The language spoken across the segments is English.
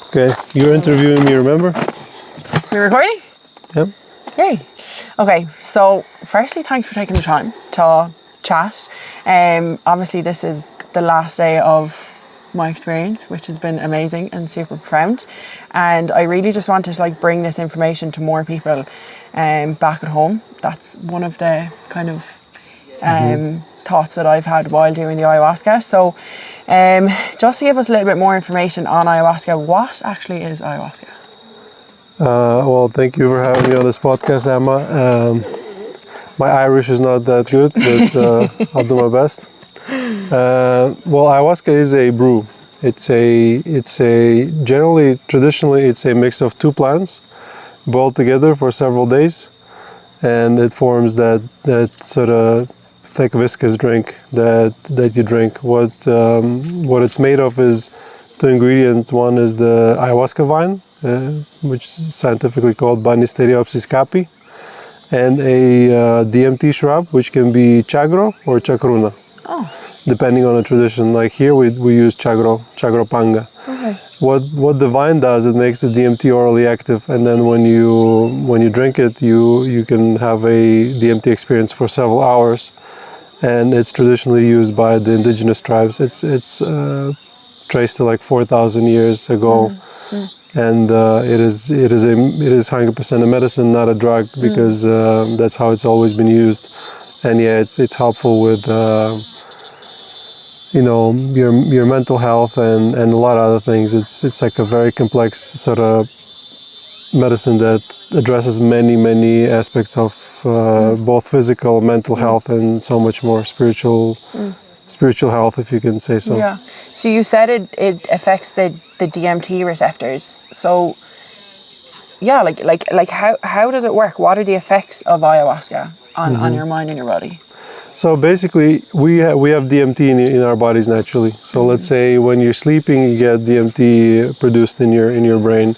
Okay, you're interviewing me, remember? You're recording? Yep. Yay. Okay, so firstly, thanks for taking the time to chat. Obviously, this is the last day of my experience, which has been amazing and super profound. And I really just wanted to bring this information to more people back at home. That's one of the kind of thoughts that I've had while doing the ayahuasca. So just to give us a little bit more information on ayahuasca, what actually is ayahuasca? Well, thank you for having me on this podcast, Emma. My Irish is not that good, but I'll do my best. Well, ayahuasca is a brew. Traditionally, it's a mix of two plants boiled together for several days, and it forms that sort of thick viscous drink that you drink. What it's made of is two ingredients. One is the ayahuasca vine, which is scientifically called Banisteriopsis capi, and a DMT shrub, which can be chagro or chacruna, depending on the tradition. Like here, we use chagro panga. Okay. What the vine does, it makes the DMT orally active, and then when you drink it, you can have a DMT experience for several hours, and it's traditionally used by the indigenous tribes. It's traced to 4,000 years ago, and it is 100% a medicine, not a drug, because that's how it's always been used, and yeah, it's helpful with your mental health and a lot of other things. It's like a very complex sort of medicine that addresses many aspects of both physical, mental health, and so much more spiritual health, if you can say so. Yeah. So you said it affects the DMT receptors. So yeah, how does it work? What are the effects of ayahuasca on your mind and your body? So basically, we have DMT in our bodies naturally. So let's say when you're sleeping, you get DMT produced in your brain,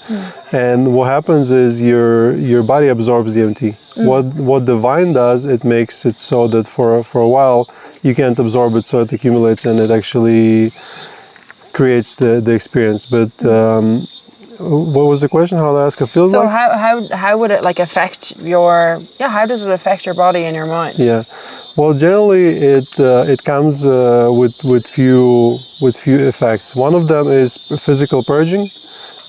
and what happens is your body absorbs DMT. What the vine does, it makes it so that for a while you can't absorb it, so it accumulates and it actually creates the experience. But what was the question? How ayahuasca feels so like? So how would it affect how does it affect your body and your mind? Yeah. Well, generally, it comes with few effects. One of them is physical purging,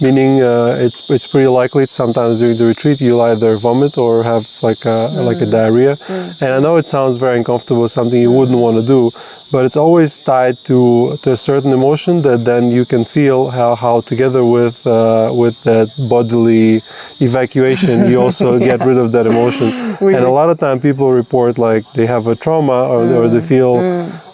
meaning it's pretty likely sometimes during the retreat you'll either vomit or have like a diarrhea. And I know it sounds very uncomfortable, something you wouldn't want to do, but it's always tied to a certain emotion that then you can feel how together with that bodily evacuation you also get rid of that emotion. And a lot of time people report like they have a trauma or they feel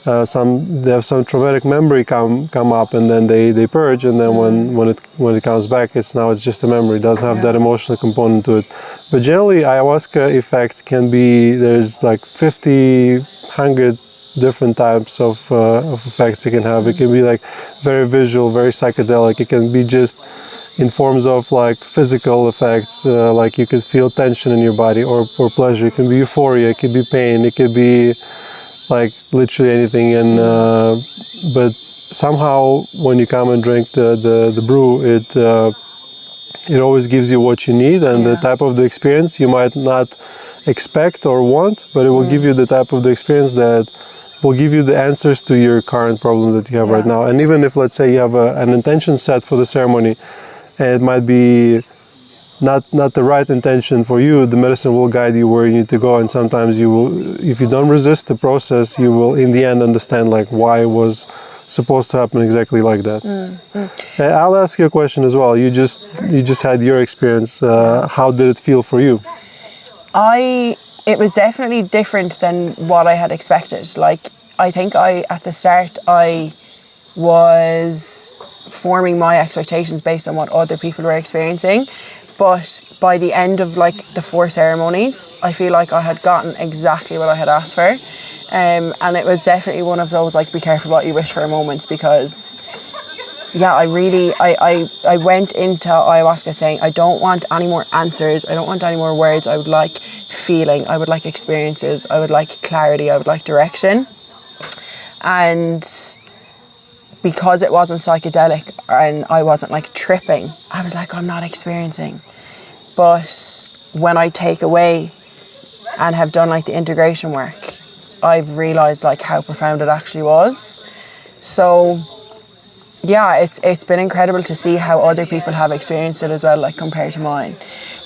they have some traumatic memory come up, and then they purge, and then when it comes back, it's just a memory. It doesn't have that emotional component to it. But generally, ayahuasca effect can be, there's 50, 100 different types of effects it can have. It can be very visual, very psychedelic. It can be just in forms of physical effects, like you could feel tension in your body or pleasure. It can be euphoria, it could be pain, it could be literally anything. And but somehow when you come and drink the brew, it always gives you what you need, and the type of the experience you might not expect or want, but it will give you the type of the experience that will give you the answers to your current problem that you have right now. And even if, let's say, you have an intention set for the ceremony, and it might be not the right intention for you, the medicine will guide you where you need to go. And sometimes you will, if you don't resist the process, you will in the end understand why it was supposed to happen exactly like that. I'll ask you a question as well. You just had your experience. How did it feel for you? It was definitely different than what I had expected. I think at the start I was forming my expectations based on what other people were experiencing, but by the end of the 4 ceremonies, I feel like I had gotten exactly what I had asked for, and it was definitely one of those be careful what you wish for moments, because I went into ayahuasca saying I don't want any more answers, I don't want any more words, I would like feeling, I would like experiences, I would like clarity, I would like direction. And because it wasn't psychedelic and I wasn't like tripping, I was like, I'm not experiencing. But when I take away and have done like the integration work, I've realized like how profound it actually was. So yeah, it's been incredible to see how other people have experienced it as well, like compared to mine.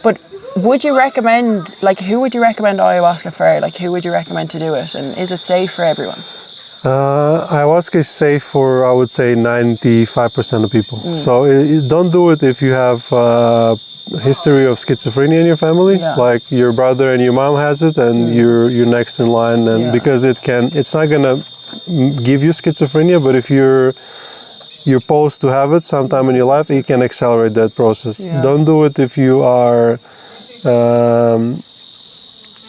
But would you recommend, like, who would you recommend ayahuasca for? Like, who would you recommend to do it? And is it safe for everyone? Ayahuasca is safe for, I would say, 95% of people. So don't do it if you have a history of schizophrenia in your family, like your brother and your mom has it, and you're next in line. And because it's not gonna give you schizophrenia, but if you're supposed to have it sometime in your life, it can accelerate that process. Don't do it if you are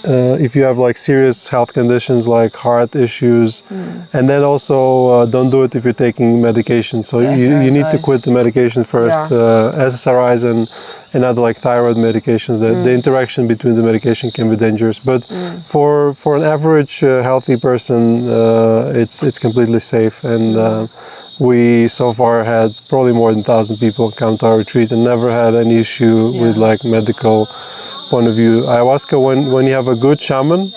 if you have like serious health conditions like heart issues, and then also don't do it if you're taking medication. So you need to quit the medication first. SSRIs and other like thyroid medications. The interaction between the medication can be dangerous. But for an average healthy person, it's completely safe. And we so far had probably more than 1,000 people come to our retreat and never had any issue with like medical point of view. Ayahuasca, when you have a good shaman,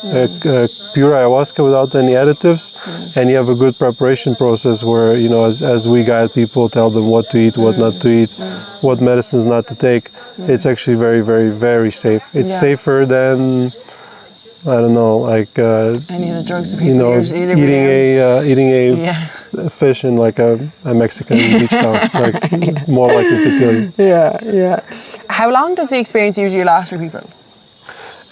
pure ayahuasca without any additives, and you have a good preparation process where, you know, as we guide people, tell them what to eat, what not to eat, what medicines not to take, it's actually very, very, very safe. It's safer than, I don't know, like any of the drugs that people usually eating a fish in like a Mexican beach town, like more likely to kill you. Yeah. How long does the experience usually last for people?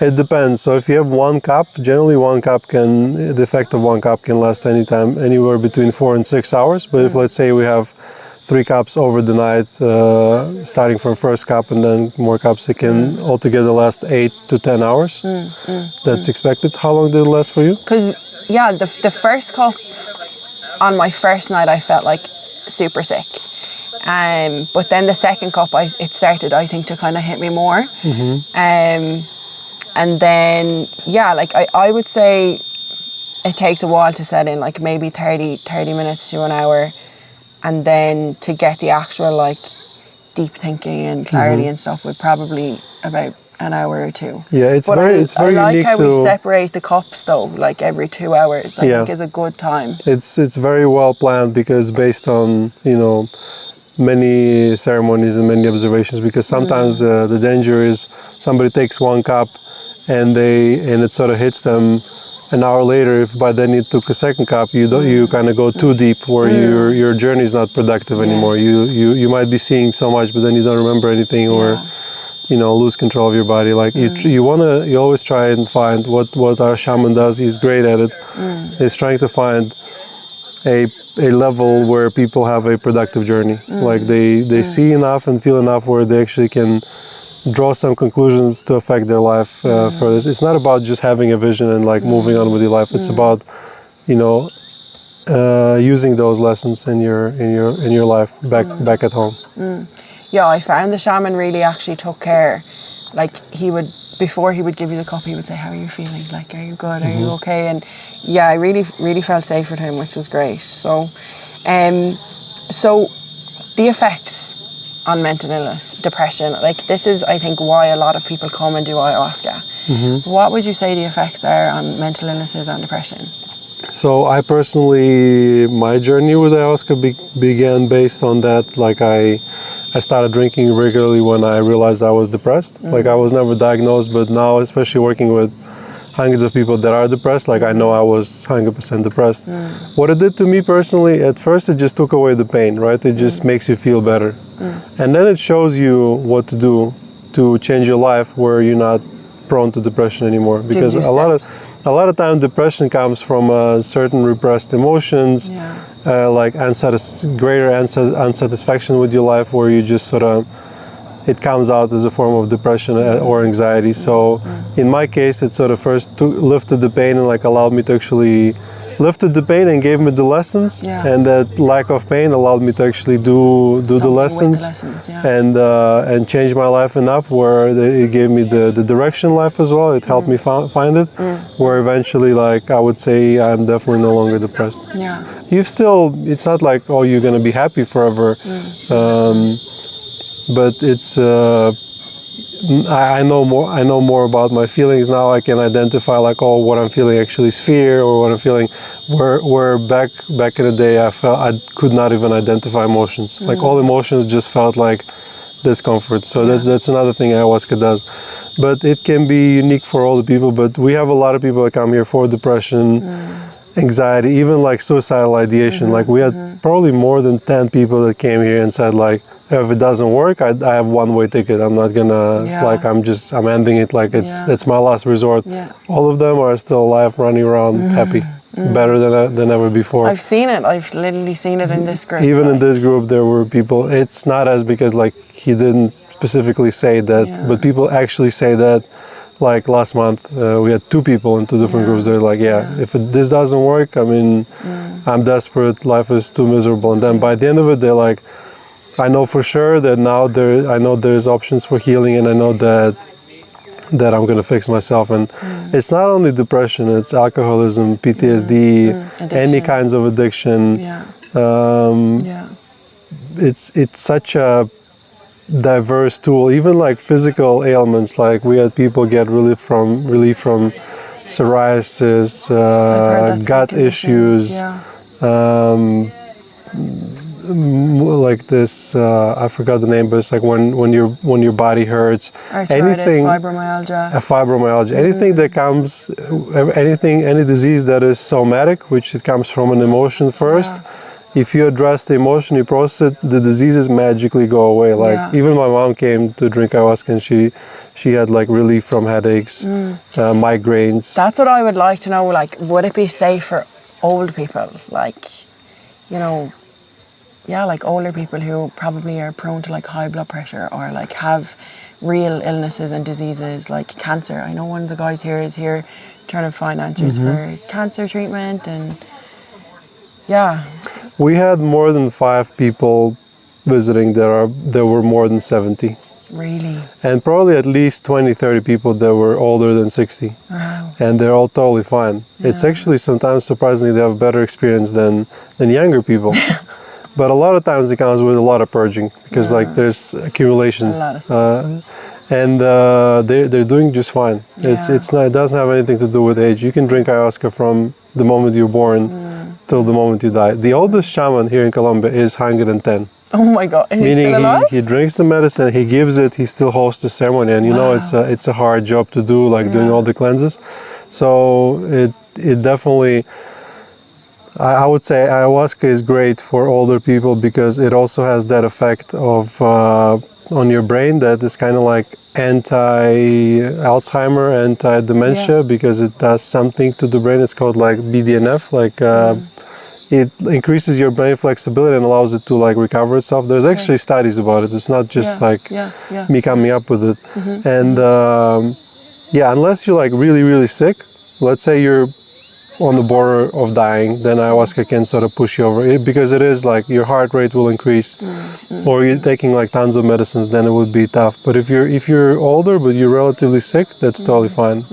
It depends. So if you have one cup, generally the effect of one cup can last anywhere between 4 and 6 hours. But if let's say we have 3 cups over the night, starting from first cup and then more cups, it can altogether last 8 to 10 hours. That's expected. How long did it last for you? Because the first cup on my first night, I felt like super sick. But then the second cup, it started, I think, to kind of hit me more. And then, like I would say it takes a while to set in, like maybe 30 minutes to an hour. And then to get the actual like deep thinking and clarity and stuff would probably about an hour or 2. Yeah, it's very I like unique how we separate the cups though, like every 2 hours. I think is a good time. It's very well planned because based on, you know, many ceremonies and many observations, because sometimes the danger is somebody takes 1 cup and it sort of hits them an hour later. If by then you took a second cup, you kind of go too deep where your journey is not productive anymore. You might be seeing so much, but then you don't remember anything, or you know, lose control of your body. Like you always try and find what our shaman does. He's great at it. He's trying to find a level where people have a productive journey. Like they see enough and feel enough where they actually can draw some conclusions to affect their life further. It's not about just having a vision and like moving on with your life. It's about, you know, using those lessons in your life back at home. Yeah, I found the shaman really actually took care. Like before he would give you the cup, he would say, "How are you feeling? Like, are you good? Are you okay?" And yeah, I really felt safe with him, which was great. So, so the effects on mental illness, depression, like this is, I think, why a lot of people come and do ayahuasca. What would you say the effects are on mental illnesses and depression? So I personally, my journey with ayahuasca began based on that. Like I started drinking regularly when I realized I was depressed. Like I was never diagnosed, but now, especially working with hundreds of people that are depressed, like I know I was 100% depressed. What it did to me personally, at first it just took away the pain, right? It just makes you feel better. And then it shows you what to do to change your life where you're not prone to depression anymore. Because a lot of time depression comes from certain repressed emotions, like greater unsatisfaction with your life, where you just sort of, it comes out as a form of depression or anxiety. So in my case, it sort of first lifted the pain and like allowed me to actually lifted the pain and gave me the lessons, Yeah. and that lack of pain allowed me to actually do the Something with lessons, the lessons, yeah. and change my life enough where it gave me the direction in life as well. It helped me find it, where eventually, like, I would say I'm definitely no longer depressed. Yeah. You've still, it's not like, oh, you're gonna be happy forever, but it's I know more. I know more about my feelings now. I can identify, like, oh, what I'm feeling actually is fear, or what I'm feeling. Where back in the day, I felt I could not even identify emotions. Like, all emotions just felt like discomfort. So that's another thing ayahuasca does. But it can be unique for all the people. But we have a lot of people that come here for depression, anxiety, even like suicidal ideation. Like, we had probably more than 10 people that came here and said, like, if it doesn't work, I have one-way ticket. I'm not gonna, like, I'm ending it. Like, it's my last resort. Yeah. All of them are still alive, running around, happy, better than ever before. I've seen it. I've literally seen it in this group. Even in this group, there were people. It's not as because, like, he didn't specifically say that, but people actually say that. Like last month, we had 2 people in 2 different groups. They're like, if this doesn't work, I mean, I'm desperate. Life is too miserable. And then by the end of it, they're like, I know for sure that now I know there's options for healing, and I know that I'm gonna fix myself. And it's not only depression; it's alcoholism, PTSD, any kinds of addiction. It's such a diverse tool. Even like physical ailments, like we had people get relief from psoriasis, gut issues. Like this, I forgot the name, but it's like when your body hurts, Arthritis, anything, fibromyalgia, anything that comes, any disease that is somatic, which it comes from an emotion first. If you address the emotion, you process it, the diseases magically go away. Like even my mom came to drink ayahuasca, and she had like relief from headaches, migraines. That's what I would like to know. Like, would it be safe for old people? Like, you know, like older people who probably are prone to like high blood pressure, or like have real illnesses and diseases like cancer. I know one of the guys here is here trying to find answers for his cancer treatment, and we had more than 5 people visiting. There were more than 70. Really? And probably at least 20-30 people that were older than 60. Wow. And they're all totally fine. It's actually sometimes surprisingly they have a better experience than younger people. But a lot of times it comes with a lot of purging, because like there's accumulation. A lot of stuff. And they're doing just fine. It's not, it doesn't have anything to do with age. You can drink ayahuasca from the moment you're born till the moment you die. The oldest shaman here in Colombia is 110. Oh my God! And he's Meaning still alive? he drinks the medicine, he gives it, he still hosts the ceremony, and you know it's a hard job to do, like doing all the cleanses. So it definitely, I would say ayahuasca is great for older people, because it also has that effect of on your brain that is kind of like anti-Alzheimer, anti-dementia, because it does something to the brain. It's called like BDNF, like it increases your brain flexibility and allows it to like recover itself. There's actually studies about it. It's not just me coming up with it. And unless you're like really, really sick, let's say you're on the border of dying, then ayahuasca can sort of push you over it, because it is like your heart rate will increase, or you're taking like tons of medicines, then it would be tough. But if you're older but you're relatively sick, that's totally fine.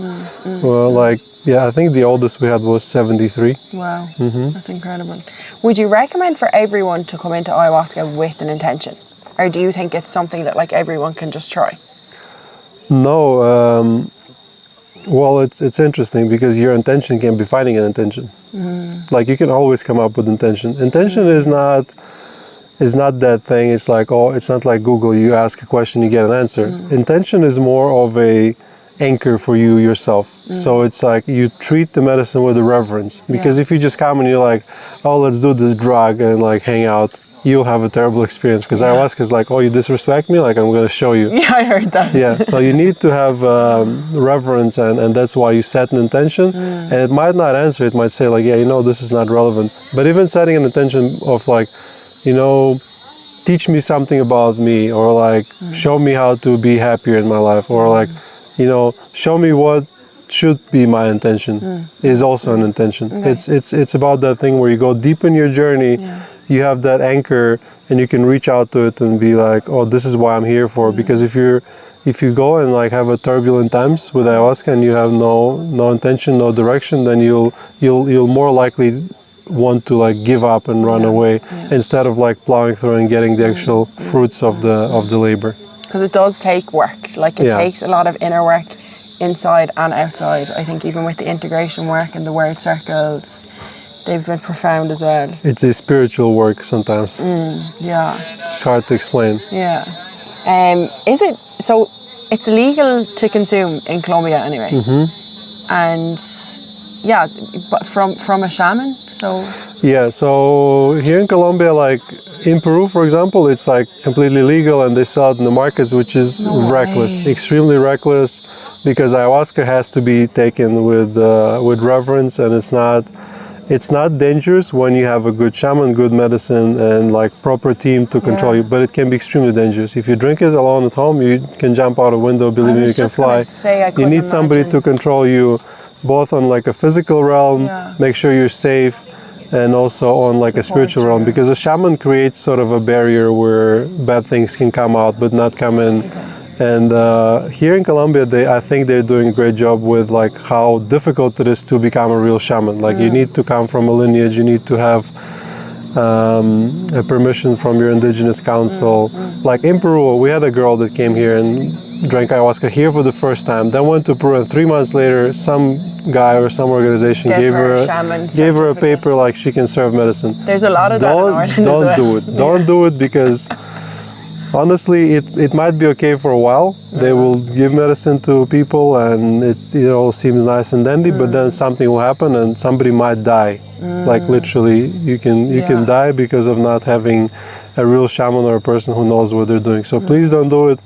Well, like I think the oldest we had was 73. Wow, that's incredible. Would you recommend for everyone to come into ayahuasca with an intention, or do you think it's something that like everyone can just try? No. Well, it's interesting, because your intention can be finding an intention. Like you can always come up with intention. Intention is not that thing. It's like, oh, it's not like Google. You ask a question, you get an answer. Intention is more of a anchor for you yourself. So it's like you treat the medicine with a reverence, because if you just come and you're like, oh, let's do this drug and like hang out, you'll have a terrible experience, because ayahuasca is like, oh, you disrespect me, like I'm going to show you. Yeah, I heard that. So you need to have reverence, and that's why you set an intention. And it might not answer, it might say like, this is not relevant. But even setting an intention of like, teach me something about me, or like show me how to be happier in my life, or like, show me what should be my intention is also an intention. Okay. It's about that thing where you go deep in your journey, you have that anchor, and you can reach out to it and be like, oh, this is why I'm here for. Because if you go and like have a turbulent times with ayahuasca and you have no intention, no direction, then you'll more likely want to like give up and run away instead of like plowing through and getting the actual fruits of the labor. Because it does take work. Like it takes a lot of inner work inside and outside. I think even with the integration work and the word circles, they've been profound as well. It's a spiritual work sometimes. Yeah. It's hard to explain. Yeah. Is it so? It's legal to consume in Colombia anyway, and yeah, but from a shaman. So yeah. So here in Colombia, like in Peru, for example, it's like completely legal, and they sell it in the markets, which is reckless, extremely reckless, because ayahuasca has to be taken with reverence, and it's not dangerous when you have a good shaman, good medicine, and like proper team to control you, but it can be extremely dangerous. If you drink it alone at home, you can jump out a window, believe me, you can fly. You need somebody to control you, both on like a physical realm, make sure you're safe, and also on like a spiritual realm, because a shaman creates sort of a barrier where bad things can come out but not come in. And here in Colombia, I think they're doing a great job with like how difficult it is to become a real shaman. Like you need to come from a lineage, you need to have a permission from your indigenous council. Like in Peru, we had a girl that came here and drank ayahuasca here for the first time, then went to Peru, and 3 months later, some guy or some organization gave her a paper like she can serve medicine. There's a lot of that in Ireland as well. Don't do it. Don't do it, because honestly, it might be okay for a while. They will give medicine to people and it all seems nice and dandy, but then something will happen and somebody might die. Like literally, you can die because of not having a real shaman or a person who knows what they're doing. So please don't do it.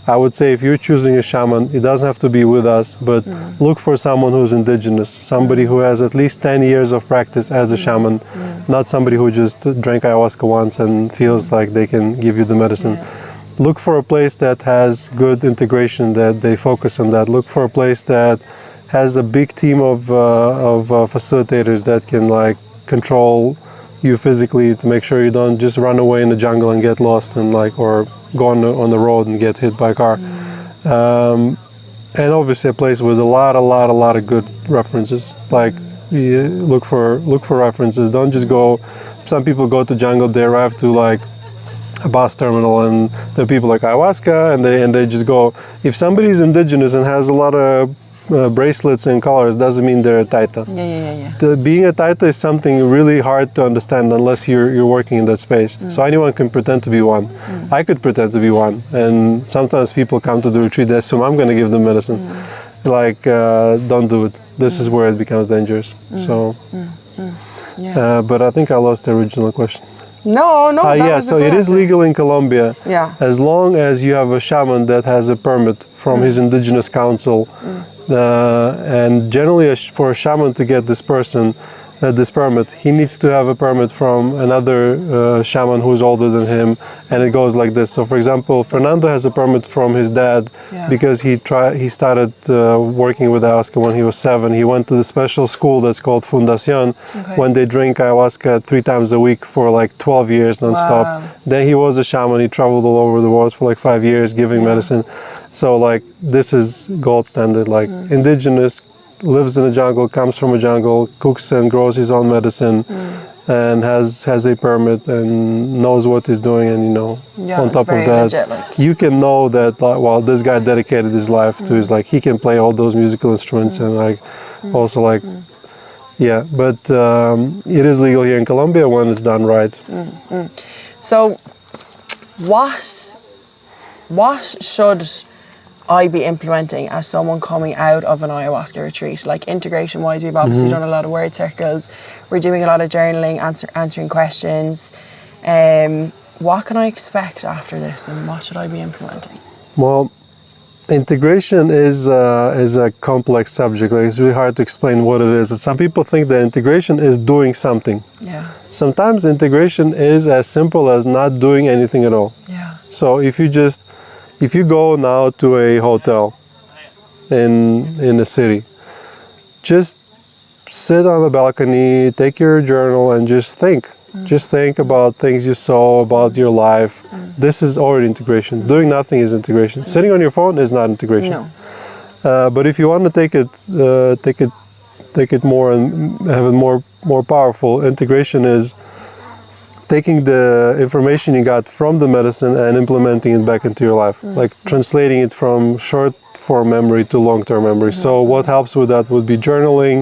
I would say if you're choosing a shaman, it doesn't have to be with us, but look for someone who's indigenous, somebody who has at least 10 years of practice as a shaman, not somebody who just drank ayahuasca once and feels like they can give you the medicine. Look for a place that has good integration, that they focus on that. Look for a place that has a big team of facilitators that can like control you physically, to make sure you don't just run away in the jungle and get lost and like, or go on the road and get hit by a car. And obviously a place with a lot of good references. Like look for references. Don't just go. Some people go to jungle, they arrive to like a bus terminal and there are people like ayahuasca and they just go. If somebody's indigenous and has a lot of bracelets and collars, doesn't mean they're a taita. Being a taita is something really hard to understand unless you're working in that space. So anyone can pretend to be one. I could pretend to be one, and sometimes people come to the retreat, they assume I'm going to give them medicine. Like, don't do it. This is where it becomes dangerous. So, but I think I lost the original question. No. Yeah, so it is legal in Colombia. As long as you have a shaman that has a permit from his indigenous council. And generally for a shaman to get this permit, he needs to have a permit from another shaman who's older than him, and it goes like this. So for example, Fernando has a permit from his dad because he started working with ayahuasca when he was 7. He went to the special school that's called Fundación, when they drink ayahuasca 3 times a week for like 12 years non-stop. Then he was a shaman, he traveled all over the world for like 5 years giving medicine. So like this is gold standard, like indigenous, lives in a jungle, comes from a jungle, cooks and grows his own medicine, and has a permit and knows what he's doing. And on top of that, legit, you can know that well, this guy dedicated his life to his, like, he can play all those musical instruments and like also like but it is legal here in Colombia when it's done right. So what should I be implementing as someone coming out of an ayahuasca retreat? Like integration wise, we've obviously done a lot of word circles, we're doing a lot of journaling, answering questions. What can I expect after this, and what should I be implementing? Well, integration is a complex subject. Like, it's really hard to explain what it is. And some people think that integration is doing something. Sometimes integration is as simple as not doing anything at all. So if you go now to a hotel in a city just sit on the balcony, take your journal, and just think. Just think about things you saw, about your life. This is already integration. Doing nothing is integration. Sitting on your phone is not integration. No. But if you want to take it more and have it more powerful, integration is taking the information you got from the medicine and implementing it back into your life, like translating it from short form memory to long term memory. So what helps with that would be journaling,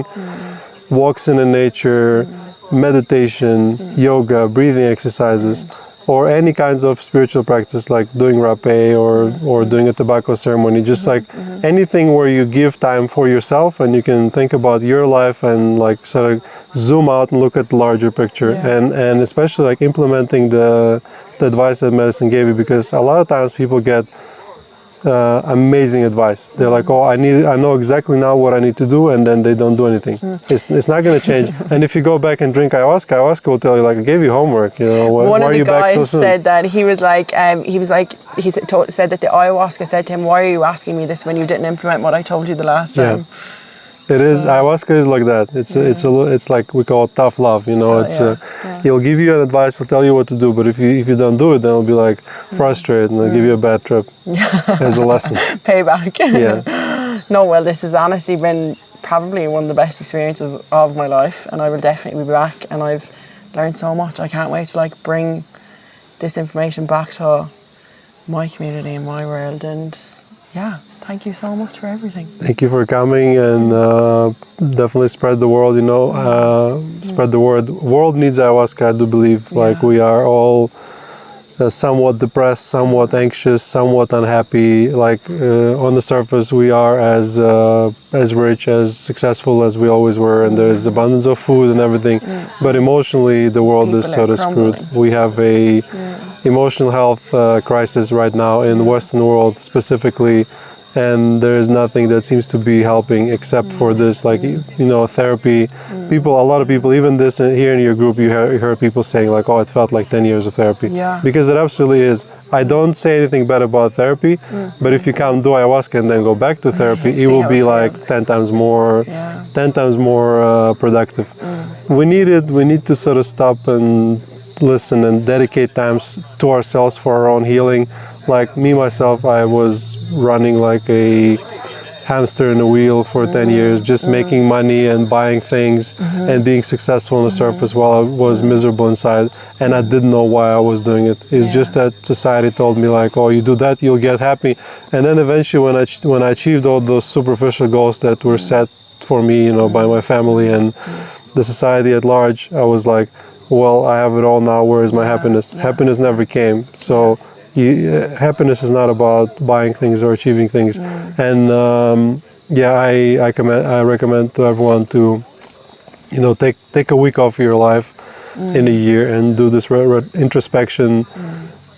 walks in the nature, meditation, yoga, breathing exercises, or any kinds of spiritual practice like doing rapé or doing a tobacco ceremony, just like anything where you give time for yourself and you can think about your life and like sort of zoom out and look at the larger picture. And especially like implementing the advice that medicine gave you, because a lot of times people get amazing advice. They're like, oh, I know exactly now what I need to do, and then they don't do anything. It's not going to change. And if you go back and drink ayahuasca will tell you, like, I gave you homework, you know, why are you back so soon? One of the guys said that he said that the ayahuasca said to him, why are you asking me this when you didn't implement what I told you the last time? It is, ayahuasca is like that. It's like we call it tough love, you know. He'll give you an advice, he'll tell you what to do, but if you don't do it, then he'll be like frustrated and he'll give you a bad trip as a lesson. Payback. Yeah. No, well, this has honestly been probably one of the best experiences of my life, and I will definitely be back, and I've learned so much. I can't wait to like bring this information back to my community and my world, and yeah. Thank you so much for everything. Thank you for coming, and definitely spread the word, you know, spread the word. The world needs ayahuasca, I do believe. Like we are all somewhat depressed, somewhat anxious, somewhat unhappy. Like on the surface we are as rich, as successful as we always were, and there's abundance of food and everything. But emotionally the world is sort of screwed. We have a emotional health crisis right now in the Western world specifically. And there is nothing that seems to be helping except for this, like, you know, therapy. A lot of people, even this here in your group, you heard people saying like, oh, it felt like 10 years of therapy. Yeah. Because it absolutely is. I don't say anything bad about therapy, but if you come do ayahuasca and then go back to therapy, it will be like 10 times more, 10 times more productive. We need to sort of stop and listen and dedicate times to ourselves for our own healing. Like me, myself, I was running like a hamster in a wheel for 10 years, just making money and buying things and being successful on the surface while I was miserable inside. And I didn't know why I was doing it. It's just that society told me like, oh, you do that, you'll get happy. And then eventually when I achieved all those superficial goals that were set for me, you know, by my family and the society at large, I was like, well, I have it all now, where is my happiness? Happiness never came. So happiness is not about buying things or achieving things. And I recommend to everyone to, you know, take a week off your life in a year and do this introspection.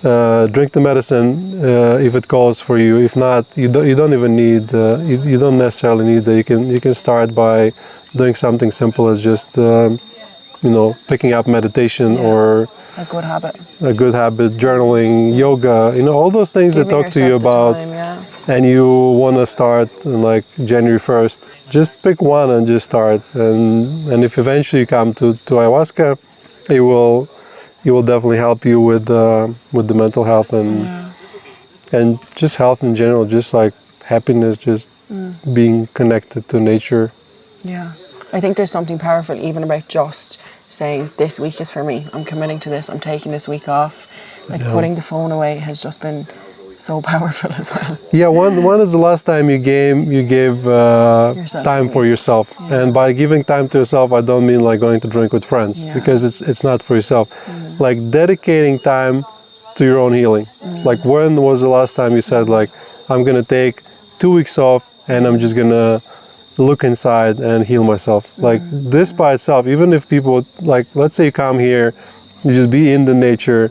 Drink the medicine if it calls for you. If not, you don't even need you don't necessarily need that. You can start by doing something simple as just you know, picking up meditation or a good habit, journaling, yoga, you know, all those things that talk to you about, and you want to start in like January 1st, just pick one and just start. And if eventually you come to ayahuasca, it will definitely help you with the mental health and just health in general, just like happiness, just being connected to nature. Yeah, I think there's something powerful even about just saying this week is for me. I'm committing to this. I'm taking this week off. Like putting the phone away has just been so powerful as well. Yeah, when is the last time you gave time for yourself? And by giving time to yourself, I don't mean like going to drink with friends, because it's not for yourself. Like dedicating time to your own healing. Like when was the last time you said like, I'm gonna take 2 weeks off and I'm just gonna look inside and heal myself? Like this by itself, even if people, like, let's say you come here, you just be in the nature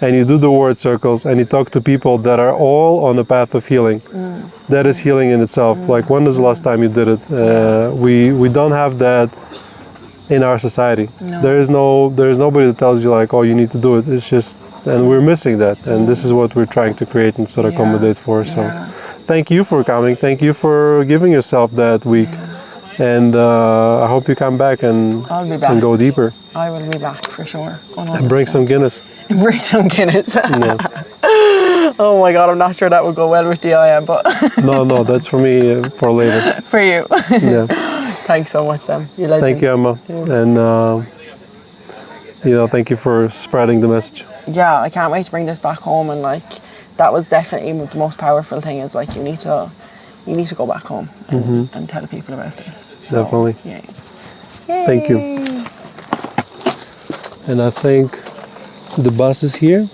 and you do the word circles and you talk to people that are all on the path of healing. That is healing in itself. Like when was the last time you did it? We don't have that in our society. There is nobody that tells you like, oh, you need to do it. It's just, and we're missing that, and this is what we're trying to create and sort of accommodate for. So thank you for coming. Thank you for giving yourself that week. And I hope you come back and I'll be back. and go deeper I will be back for sure. and bring some Guinness. Bring some Guinness. Yeah. Oh my god, I'm not sure that would go well with the Aya, but No, that's for me for later. for you. Yeah. Thanks so much, Sam. You legends. Thank you, Emma. And thank you for spreading the message. Yeah, I can't wait to bring this back home, and like that was definitely the most powerful thing. Is like you need to go back home and tell people about this. So, Definitely. Yay. Thank you. And I think the bus is here.